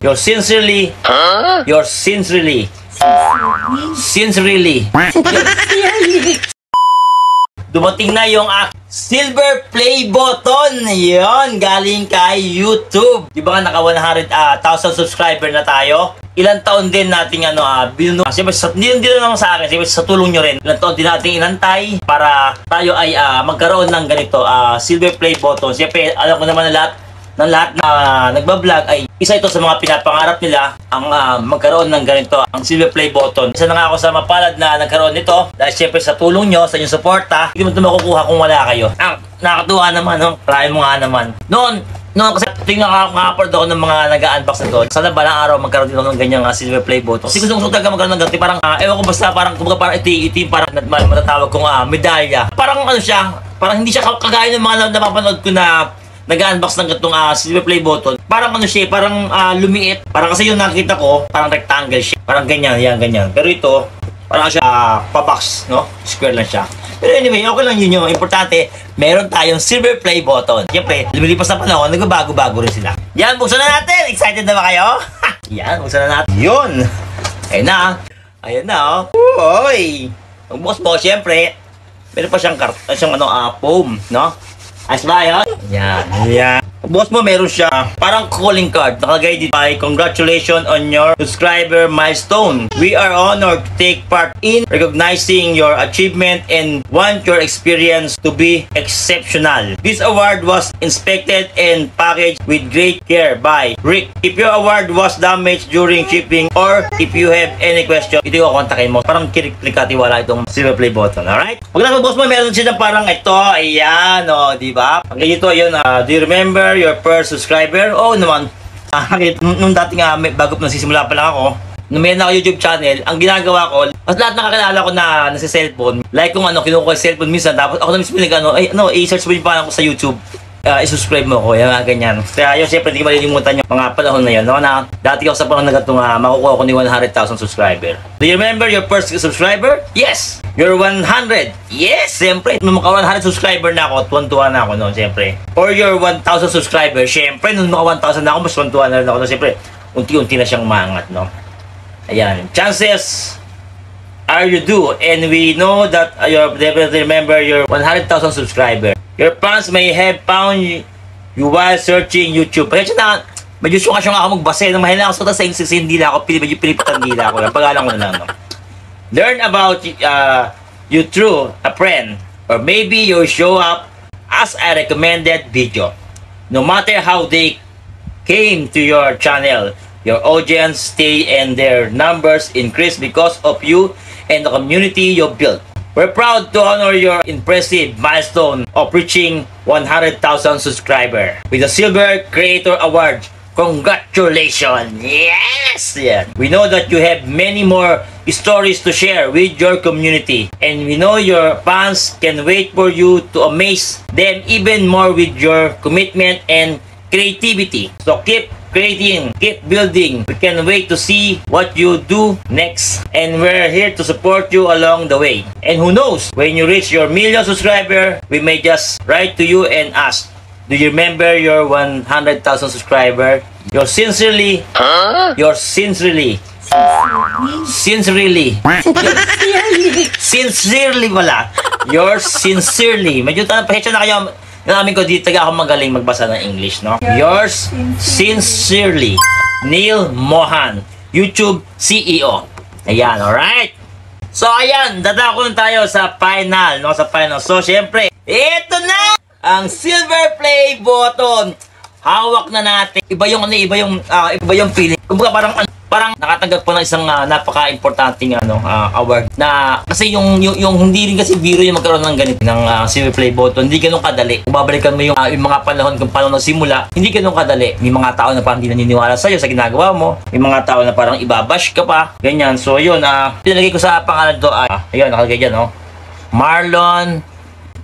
You're sincerely, you're sincerely, sincerely. Dumating na yung silver play button. Yon, galing kay YouTube. Di ba nga naka 100,000 subscriber na tayo? Ilang taon din nating binuno. Siyempre, hindi naman sa akin. Siyempre, sa tulong nyo rin. Ilang taon din nating inantay para tayo ay magkaroon ng ganito, silver play button. Siyempre, alam ko naman na lahat na nagbablog ay isa ito sa mga pinapangarap nila ang magkaroon ng ganito, ang silver play button. Isa na nga ako sa mapalad na nagkaroon nito dahil syempre sa tulong nyo, sa inyong suporta, hindi mo ito makukuha kung wala kayo. Nakakatuwa naman, no? Try mo nga naman. Noon kasi tingnan ka-upload ako ng mga nag-unbox na to. Sana balang araw magkaroon din ako ng ganyang silver play button. Kasi gusto talaga magkaroon ng ganito. Parang, ewan ko basta parang ito yung parang matatawag kong medalya. Parang siya, parang hindi siya kagaya ng mga napapanood ko na nag-unbox ng gatong silver play button. Parang siya, parang lumiit. Parang kasi yung nakita ko, parang rectangle siya. Parang ganyan, yan, ganyan. Pero ito, parang siya pa-box, no? Square lang siya. Pero anyway, okay lang yun yung importante. Meron tayong silver play button. Siyempre, lumilipas na panahon, nagbabago-bago rin sila. Yan, buksan na natin! Excited na ba kayo? Yan, buksan na natin. Yun! Ayun na. Ayun na, oh. Uy! Ang bukas mo, siyempre, meron pa siyang foam, no? Ayos ba yun? Yan, yan. Boss mo, meron siya parang calling card. Nakalagay dito ay congratulations on your subscriber milestone. We are honored to take part in recognizing your achievement and want your experience to be exceptional. This award was inspected and packaged with great care by Rick. If your award was damaged during shipping or if you have any question, ito yung kontakin mo. Parang klikatiwala itong silver play button, alright? Pagkatapos boss mo, meron siya parang ito. Ayan, o, diba? Ang ganito, yun, do you remember your first subscriber? Oo naman. Nung dati nga, bago nagsisimula pa lang ako, nung may na YouTube channel, ang ginagawa ko, at lahat nakakilala ko na nasa cellphone, like kung kinuha ko yung cellphone minsan, tapos ako na mismo i-search mo yung pangalan ko sa YouTube, i-subscribe mo ko, yung mga ganyan. Kaya yun, siyempre, hindi ko malilimutan yung mga panahon na yun, no? Na dati ako sa panahon na gatong makukuha ko ni 100,000 subscriber. Do you remember your first subscriber? Yes! You're 100! Yes! Siyempre, nung maka 100 subscriber na ako, tuwan-tuwa na ako noon, siyempre. Or your 1,000 subscriber, siyempre, nung maka 1,000 na ako, mas tuwan-tuwa na rin ako. Siyempre, unti-unti na siyang maangat, no? Ayan. Chances are you do, and we know that you definitely remember your 100,000 subscriber. Your fans may have found you while searching YouTube. Kaya siya na, medyo syunga-syunga ako magbasa. Nang mahina ako sa hindi na ako, medyo pilipitan nila ako. Pag-alam ko na lang, no? Learn about you through a friend. Or maybe you show up as a recommended video. No matter how they came to your channel, your audience stay and their numbers increase because of you and the community you built. We're proud to honor your impressive milestone of reaching 100,000 subscribers with the Silver Creator Award. Congratulations! Yes! Yeah. We know that you have many more stories to share with your community, and we know your fans can wait for you to amaze them even more with your commitment and creativity. So keep creating, keep building. We can't wait to see what you do next, and we're here to support you along the way. And who knows, when you reach your million subscriber, we may just write to you and ask, do you remember your 100,000 subscriber? You're sincerely, you're sincerely, sincerely, sincerely wala. You're sincerely. Medyo pasensya na kayo. Namin ko dito ako magaling magbasa ng English, no? Yours sincerely, Neil Mohan, YouTube CEO. Ayan, alright? So, ayan, dadako tayo sa final, no? Sa final. So, syempre, ito na ang silver play button. Hawak na natin. Iba yung feeling. Kumbaga parang nakatanggap po ng isang napaka-importanting award na kasi yung hindi rin kasi biro yung magkaroon ng ganito ng silver play button, hindi ganun kadali. Kung babalikan mo yung mga panahon kung paano nagsimula, hindi ganun kadali. May mga tao na parang hindi naniniwala sa'yo sa ginagawa mo, may mga tao na parang ibabash ka pa, ganyan. So yun, pinalagay ko sa pangalan to, ayun, nakalagay dyan, no? Marlon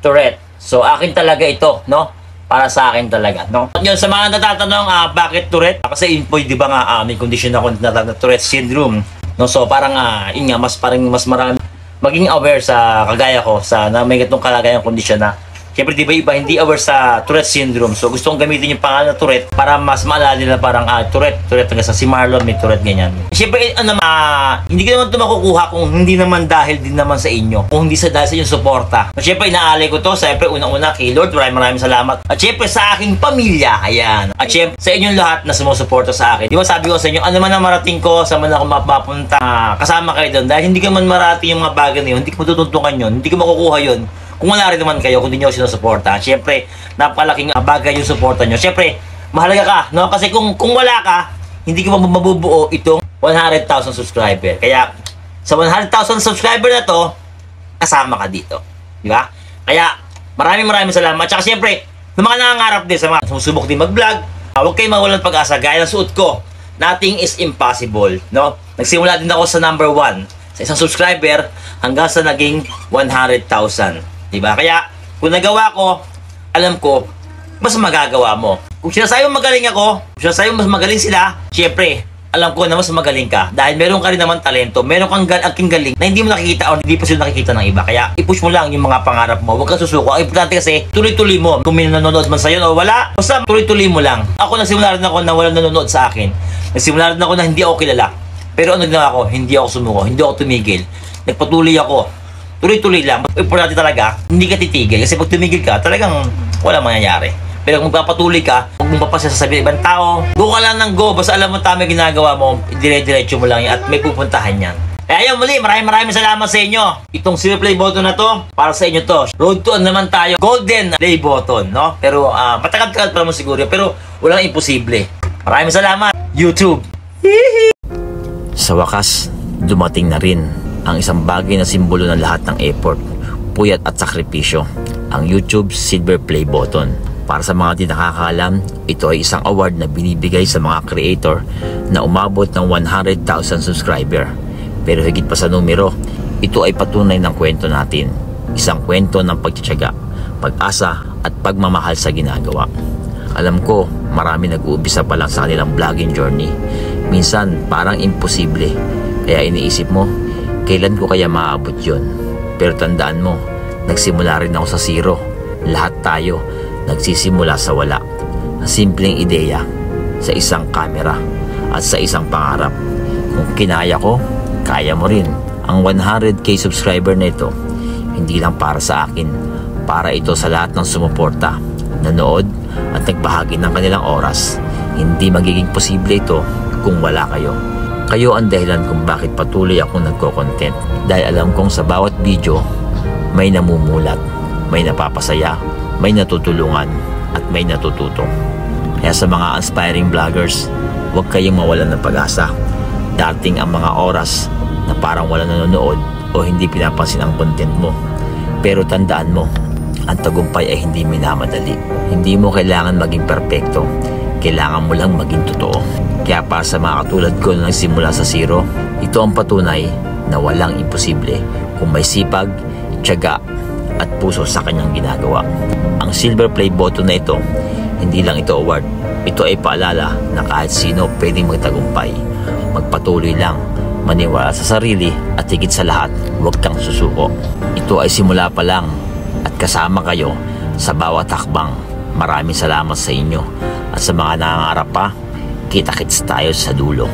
Tourette. So akin talaga ito, no? Para sa akin talaga, no? Yun, sa mga natatanong, bakit Tourette? Kasi yun po, di ba nga, may condition ako na Tourette syndrome, no? So, parang, yun nga, mas marami, maging aware sa kagaya ko, sa na may gatong kalagayang condition na, Siyempre, di ba iba hindi aware sa Tourette syndrome. So, gusto kong gamitin yung pangalan na Tourette para mas maalala nila parang Tourette hanggang sa si Marlon may Tourette ganyan. Siyempre, hindi ko naman ito makukuha kung hindi naman dahil din naman sa inyo. Kung hindi dahil sa inyong suporta. So, siyempre, inaalay ko to. Siyempre, unang-una kay Lord, maraming salamat. At siyempre, sa aking pamilya, ayan. At siyempre, sa inyong lahat na sumusuporta sa akin. Di ba sabi ko sa inyo, ano man ang marating ko, saan man ako mapapunta, kasama kayo doon. Dahil hindi ka man marating yung mga bagay na yun, hindi ko matutuntungan yun, hindi ko makukuha yun. Kung wala rin naman kayo, kung hindi nyo sinusuporta. Siyempre, napakalaking bagay yung suporta nyo. Siyempre, mahalaga ka, no? Kasi kung wala ka, hindi ka mabubuo itong 100,000 subscriber. Kaya, sa 100,000 subscriber na to, kasama ka dito. Di ba? Kaya, maraming salamat. Tsaka siyempre, ng mga nangangarap din, sa mga sumusubok din mag-vlog, huwag kayong mawalan pag-asa. Gaya ng suot ko, nothing is impossible. No? Nagsimula din ako sa number 1, sa isang subscriber, hanggang sa naging 100,000. Diba? Kaya, kung nagawa ko, alam ko, mas magagawa mo. Kung sinasabi mo magaling ako, kung sinasabi mo mas magaling sila, syempre, alam ko na mas magaling ka. Dahil meron ka rin naman talento, meron kang aking galing na hindi mo nakikita o hindi pa sila nakikita ng iba. Kaya, i-push mo lang yung mga pangarap mo. Huwag kang susuko. Ang importante kasi, tuloy-tuloy mo. Kung may nanonood man sa'yo o wala, basta tuloy-tuloy mo lang. Ako, nagsimula rin ako na walang nanonood sa akin. Nagsimula rin ako na hindi ako kilala. Pero ano ginawa ko? Hindi ako sumuko. Hindi ako tumigil. Nagpatuloy ako. Tuloy-tuloy lang. Importante talaga, hindi ka titigil. Kasi pag tumigil ka, talagang wala mangyayari. Pero kung magpapatuloy ka, huwag mong papasasabihin ibang tao, go ka lang ng go. Basta alam mo tama ginagawa mo, dire-diretso mo lang yan at may pupuntahan yan. Kaya ayun muli, maraming salamat sa inyo. Itong silver play button na to, para sa inyo to. Road to naman tayo, golden play button, no? Pero matagal-tagal pa naman siguro, pero walang imposible. Maraming salamat, YouTube. Sa wakas, dumating na rin ang isang bagay na simbolo ng lahat ng effort, puyat at sakripisyo, ang YouTube Silver Play Button. Para sa mga di nakakaalam, ito ay isang award na binibigay sa mga creator na umabot ng 100,000 subscriber. Pero higit pa sa numero, ito ay patunay ng kwento natin. Isang kwento ng pagtitiyaga, pag-asa at pagmamahal sa ginagawa. Alam ko, marami nag-uumpisa pa lang sa kanilang vlogging journey. Minsan, parang imposible. Kaya iniisip mo, kailan ko kaya maabot yun? Pero tandaan mo, nagsimula rin ako sa zero. Lahat tayo nagsisimula sa wala. Ang simpleng ideya, sa isang camera at sa isang pangarap. Kung kinaya ko, kaya mo rin. Ang 100k subscriber na ito, hindi lang para sa akin, para ito sa lahat ng sumuporta, nanood at nagbahagi ng kanilang oras. Hindi magiging posible ito kung wala kayo. Kayo ang dahilan kung bakit patuloy akong nagko-content. Dahil alam kong sa bawat video, may namumulat, may napapasaya, may natutulungan, at may natututo. Kaya sa mga aspiring vloggers, huwag kayong mawalan ng pag-asa. Dating ang mga oras na parang wala nanonood o hindi pinapansin ang content mo. Pero tandaan mo, ang tagumpay ay hindi minamadali. Hindi mo kailangan maging perpekto. Kailangan mo lang maging totoo. Kaya para sa mga katulad ko na nagsimula sa zero, ito ang patunay na walang imposible kung may sipag, tiyaga at puso sa kanyang ginagawa. Ang silver play button na ito, hindi lang ito award. Ito ay paalala na kahit sino pwedeng magtagumpay. Magpatuloy lang, maniwala sa sarili at higit sa lahat, huwag kang susuko. Ito ay simula pa lang at kasama kayo sa bawat hakbang. Maraming salamat sa inyo at sa mga nangangarap pa, kita-kits tayo sa dulo.